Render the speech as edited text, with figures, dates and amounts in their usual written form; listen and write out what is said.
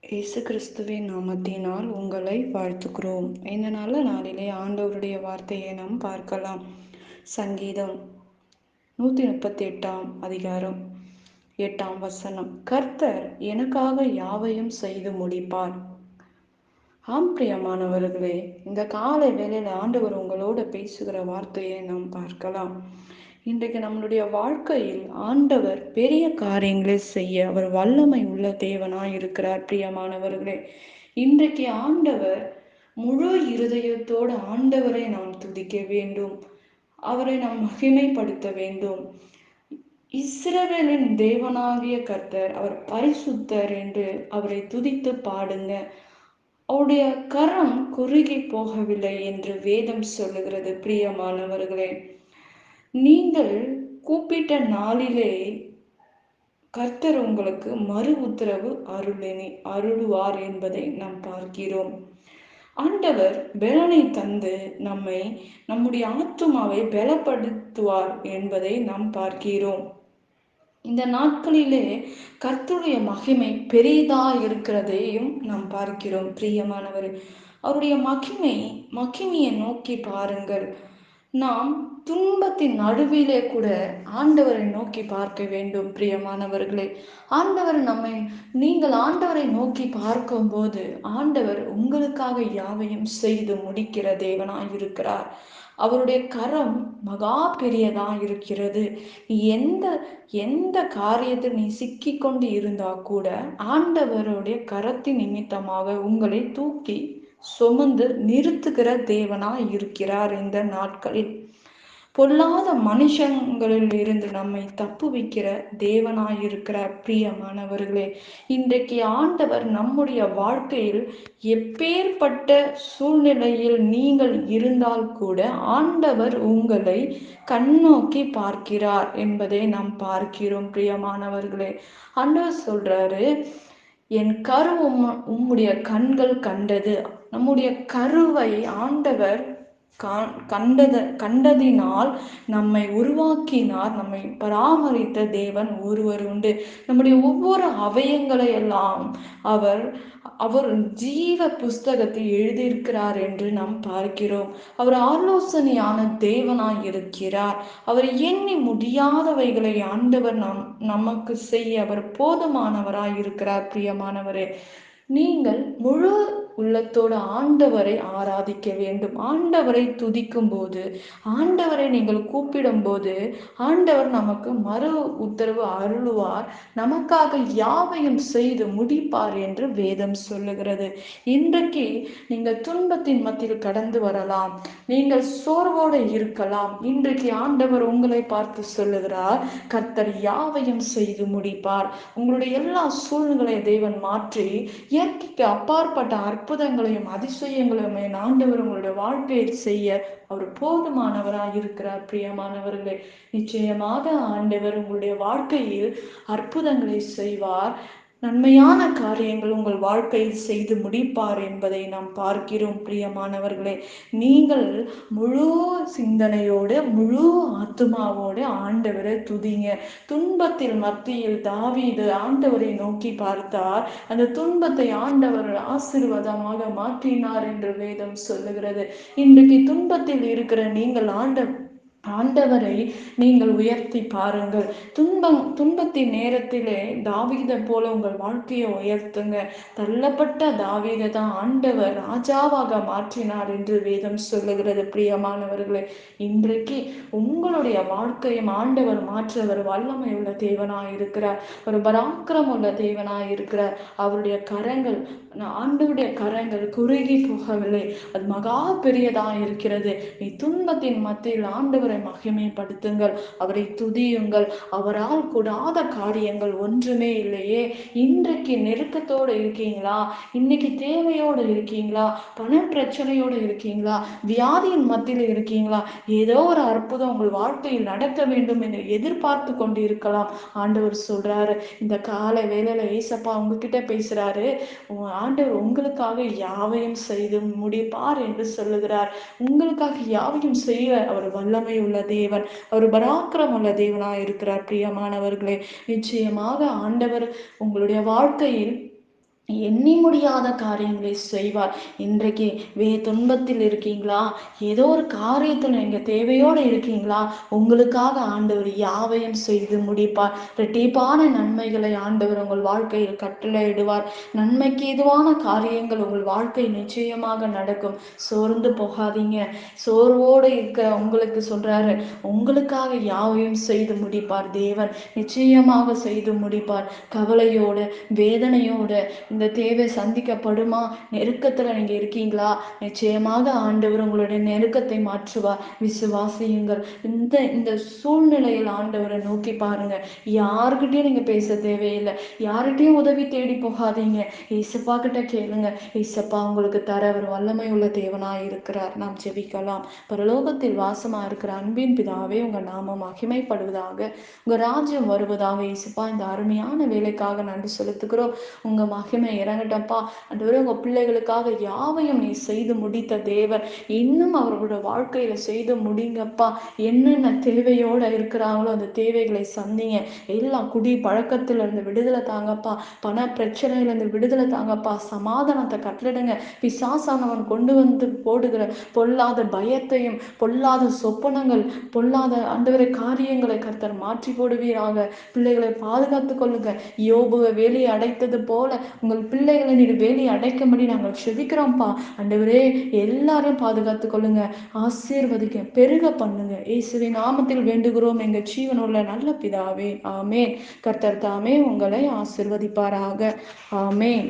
இயேசு கிறிஸ்துவின் நாமத்தினால் உங்களை வாழ்த்துக்கிறோம். இந்த நல்ல நாளிலே ஆண்டவருடைய வார்த்தையை நாம் பார்க்கலாம். சங்கீதம் 138 அதிகாரம் 8 கர்த்தர் எனக்காக யாவையும் செய்து முடிப்பார். ஆம் பிரியமானவர்களே, இந்த காலை வேளையில் ஆண்டவர் உங்களோட பேசுகிற வார்த்தையை நாம் பார்க்கலாம். இன்றைக்கு நம்மளுடைய வாழ்க்கையில் ஆண்டவர் பெரிய காரியங்களை செய்ய அவர் வல்லமை உள்ள தேவனாய் இருக்கிறார். பிரியமானவர்களே, இன்றைக்கு ஆண்டவர் முழு இருதயத்தோடு ஆண்டவரை நாம் துதிக்க வேண்டும், அவரை நாம் மகிமைப்படுத்த வேண்டும். இஸ்ரவேலின் தேவனாகிய கர்த்தர் அவர் பரிசுத்தர் என்று அவரை துதித்து பாடுங்க. அவருடைய கரம் குறுகி போகவில்லை என்று வேதம் சொல்லுகிறது. பிரியமானவர்களே, நீங்கள் கூப்பிட்ட நாளிலே கர்த்தர் உங்களுக்கு மறு உத்தரவு அருளுவார் என்பதை நாம் பார்க்கிறோம். ஆண்டவர் பலனை தந்து நம்முடைய ஆத்துமாவை பலப்படுத்துவார் என்பதை நாம் பார்க்கிறோம். இந்த நாட்களிலே கர்த்தருடைய மகிமை பெரிதா இருக்கிறதையும் நாம் பார்க்கிறோம். பிரியமானவர், அவருடைய மகிமையை நோக்கி பாருங்கள். நாம் துன்பத்தின் நடுவிலே கூட ஆண்டவரை நோக்கி பார்க்க வேண்டும். பிரியமானவர்களே, நீங்கள் ஆண்டவரை நோக்கி பார்க்கும் போது ஆண்டவர் உங்களுக்காக யாவையும் செய்து முடிக்கிற தேவனாய் இருக்கிறார். அவருடைய கரம் மகா பெரியதா இருக்கிறது. எந்த எந்த காரியத்தில் நீ சிக்கிக்கொண்டு இருந்தா கூட ஆண்டவருடைய கரத்தின் நிமித்தமாக உங்களை தூக்கி சுமந்து நிறுத்துகிற தேவனாய் இருக்கிறார். இந்த நாட்களில் பொல்லாத மனுஷங்களில் இருந்து நம்மை தப்புவிக்கிற தேவனாயிருக்கிறார். பிரியமானவர்களே, இன்றைக்கு ஆண்டவர் நம்முடைய வாழ்க்கையில் எப்பேற்பட்ட சூழ்நிலையில் நீங்கள் இருந்தால் கூட ஆண்டவர் உங்களை கண்ணோக்கி பார்க்கிறார் என்பதை நாம் பார்க்கிறோம். பிரியமானவர்களே, ஆண்டவர் சொல்றாரு, என் கரு உம்முடைய கண்கள் கண்டது. நம்முடைய கருவை ஆண்டவர் கண்டதினால் நம்மை உருவாக்கினார். நம்மை பராமரித்த தேவன் ஒருவர் உண்டு. நம்முடைய ஒவ்வொரு அவயங்களை எல்லாம் அவர் ஜீவ புஸ்தகத்தில் எழுதியிருக்கிறார் என்று நாம் பார்க்கிறோம். அவர் ஆலோசனையான தேவனாய் இருக்கிறார். அவர் எண்ணி முடியாதவைகளை ஆண்டவர் நமக்கு செய்ய அவர் போதுமானவராய் இருக்கிறார். பிரியமானவரே, நீங்கள் முழு உள்ளத்தோடு ஆண்டவரை ஆராதிக்க வேண்டும். ஆண்டவரை துதிக்கும் போது, ஆண்டவரை நீங்கள் கூப்பிடும் போது ஆண்டவர் நமக்கு மறு உத்தரவு அருளுவார், நமக்காக யாவையும் செய்து முடிப்பார் என்று வேதம் சொல்லுகிறது. இன்றைக்கு நீங்கள் துன்பத்தின் மத்தியில் கடந்து வரலாம், நீங்கள் சோர்வோடு இருக்கலாம். இன்றைக்கு ஆண்டவர் உங்களை பார்த்து சொல்லுகிறார், கர்த்தர் யாவையும் செய்து முடிப்பார். உங்களுடைய எல்லா சூழ்நிலை தேவன் மாற்றி இயற்கைக்கு அப்பாற்பட்ட அற்புதங்களையும் அதிசயங்களையும் ஆண்டவர் உங்களுடைய வாழ்க்கையில் செய்ய அவர் போதுமானவராய் இருக்கிறார். பிரியமானவர்களே, நிச்சயமாக ஆண்டவர் உங்களுடைய வாழ்க்கையில் அற்புதங்களை செய்வார். நன்மையான காரியங்கள் உங்கள் வாழ்க்கையில் செய்து முடிப்பார் என்பதை நாம் பார்க்கிறோம். பிரியமானவர்களே, நீங்கள் முழு சிந்தனையோடு முழு ஆத்துமாவோடு ஆண்டவரை துதிங்க. துன்பத்தில் மத்தியில் தாவீது ஆண்டவரை நோக்கி பார்த்தார். அந்த துன்பத்தை ஆண்டவர் ஆசீர்வாதமாக மாற்றினார் என்று வேதம் சொல்லுகிறது. இன்றைக்கு துன்பத்தில் இருக்கிற நீங்கள் ஆண்டவரை நீங்கள் உயர்த்தி பாருங்கள். துன்பத்தின் நேரத்திலே தாவீதை போல உங்கள் வாழ்க்கையை உயர்த்துங்க. தள்ளப்பட்ட தாவீதை தான் ஆண்டவர் ராஜாவாக மாற்றினார் என்று வேதம் சொல்லுகிறது. பிரியமானவர்களே, இன்றைக்கு உங்களுடைய வாழ்க்கையும் ஆண்டவர் மாற்றவர் வல்லமை உள்ள தேவனாய் இருக்கிறார். ஒரு பராக்கிரம் உள்ள தேவனாய் இருக்கிறார். அவருடைய கரங்கள், ஆண்டவருடைய கரங்கள் குறுகி போகவில்லை, அது மகா பெரியதாய் இருக்கிறது. நீ துன்பத்தின் மத்தியில் ஆண்டவரை மகிமைப்படுத்துங்கள், அவரை துதியுங்கள். அவரால் கூடாத காரியங்கள் ஒன்றுமே இல்லையே. இன்றைக்கு நெருக்கத்தோடு இருக்கீங்களா? இன்னைக்கு தேவையோடு இருக்கீங்களா? பண பிரச்சனையோடு இருக்கீங்களா? வியாதியின் மத்தியில் இருக்கீங்களா? ஏதோ ஒரு அற்புதம் உங்கள் வாழ்க்கையில் நடக்க வேண்டும் என்று எதிர்பார்த்து கொண்டு இருக்கலாம். ஆண்டவர் சொல்றாரு, இந்த காலை வேளையில ஏசப்பா உங்ககிட்ட பேசுறாரு, ஆண்டவர் உங்களுக்காக யாவையும் செய்து முடிப்பார் என்று சொல்லுகிறார். உங்களுக்காக யாவையும் செய்ய அவர் வல்லமை உள்ள தேவன், அவர் பராக்கிரம் உள்ள தேவனாய் இருக்கிறார். பிரியமானவர்களே, நிச்சயமாக ஆண்டவர் உங்களுடைய வாழ்க்கையில் எண்ணி முடியாத காரியங்களை செய்வார். இன்றைக்கு துன்பத்தில் இருக்கீங்களா? ஏதோ ஒரு காரியத்தில் நீங்க தேவையோடு இருக்கீங்களா? உங்களுக்காக ஆண்டவர் யாவையும் செய்து முடிப்பார். இரட்டிப்பான நன்மைகளை ஆண்டவர் உங்கள் வாழ்க்கையில் கட்டளையிடுவார். நன்மைக்கு ஏதுவான காரியங்கள் உங்கள் வாழ்க்கை நிச்சயமாக நடக்கும். சோர்ந்து போகாதீங்க. சோர்வோடு இருக்க உங்களுக்கு சொல்றாரு, உங்களுக்காக யாவையும் செய்து முடிப்பார். தேவன் நிச்சயமாக செய்து முடிப்பார். கவலையோட, வேதனையோட இந்த தேவை சந்திக்கப்படுமா? நெருக்கத்துல நீங்க இருக்கீங்களா? நிச்சயமாக ஆண்டவர் உங்களுடைய நெருக்கத்தை மாற்றுவார். விசுவாசியுங்கள். இந்த இந்த சூழ்நிலையில் ஆண்டவரை நோக்கி பாருங்க. யாருக்கிட்டையும் நீங்க பேச தேவையில்லை. யார்கிட்டையும் உதவி தேடி போகாதீங்க. ஏசப்பா கிட்ட கேளுங்க. ஏசப்பா உங்களுக்கு தர ஒரு வல்லமை உள்ள தேவனாய் இருக்கிறார். நாம் ஜெபிக்கலாம். பரலோகத்தில் வாசமா இருக்கிற அன்பின் பிதாவே, உங்க நாமம் மகிமைப்படுவதாக, உங்க ராஜ்யம் வருவதாக. ஏசப்பா, இந்த அருமையான வேலைக்காக நன்றி செலுத்துகிறோம். உங்க மகிமை இறங்கட்டப்பா. ஆண்டவரே, உங்க பிள்ளைகளுக்காக யாவையும் நீ செய்து முடித்த தேவன், இன்னும் அவர்களோட வாழ்க்கையில செய்து முடிங்கப்பா. என்னென்ன தேவையோட இருக்கிறாங்களோ அந்த தேவைகளை சந்திங்க. எல்லாம் குடி பழக்கத்துல இருந்து விடுதலை தாங்கப்பா. பண பிரச்சனையில இருந்து விடுதலை தாங்கப்பா. சமாதானத்தை கட்டளிடுங்க. பிசாசானவன் கொண்டு வந்து போடுகிற பொல்லாத பயத்தையும், பொல்லாத சொப்பனங்கள், பொல்லாத ஆண்டவரே காரியங்களை கர்த்தர் மாற்றி போடுவீராக. பிள்ளைகளை பாதுகாத்துக் கொள்ளுங்க. யோபுவை வேலியை அடைத்தது போல உங்கள் பிள்ளைகளை நீர் வேலி அடைக்கும்படி நாங்கள் செபிக்கிறோம்ப்பா. ஆண்டவரே, எல்லாரையும் பாதுகாத்துக் கொள்ளுங்க. ஆசீர்வதிக்க, பெருக பண்ணுங்க. இயேசுவின் நாமத்தில் வேண்டுகிறோம் எங்கள் ஜீவனுள்ள நல்ல பிதாவே. ஆமேன். கர்த்தர் தாமே உங்களை ஆசீர்வதிப்பாராக. ஆமேன்.